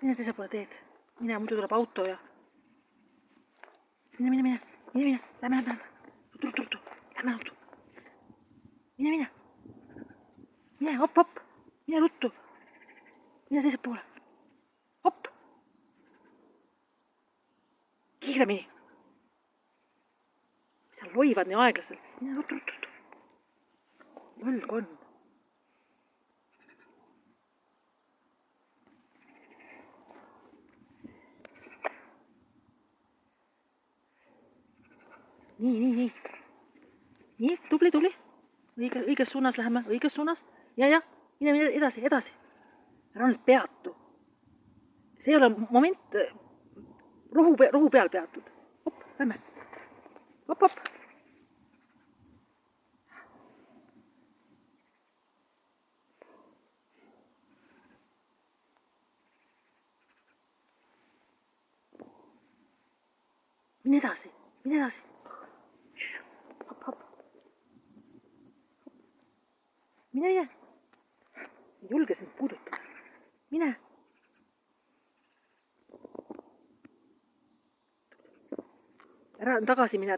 mine teisele poole teed. Mine, muidu tuleb auto ja... Mine. Lähme. Ruttu. Lähme auto. Mine. Mine, hopp. Mine ruttu. Mine teisele poole. Hopp. Kiiremini. Sa loivad nii aeglaselt. Mine ruttu. Võlg on. Nii. Nii, tubli. Õiges suunas läheme, õiges suunas. Ja, mine edasi. Ära nüüd peatu. See ei ole moment rohu peal peatud. Hopp, lähme. Hopp. Mine edasi. Hopp. Mine. Ei julge sind puudutada. Mine. Ära tagasi mine.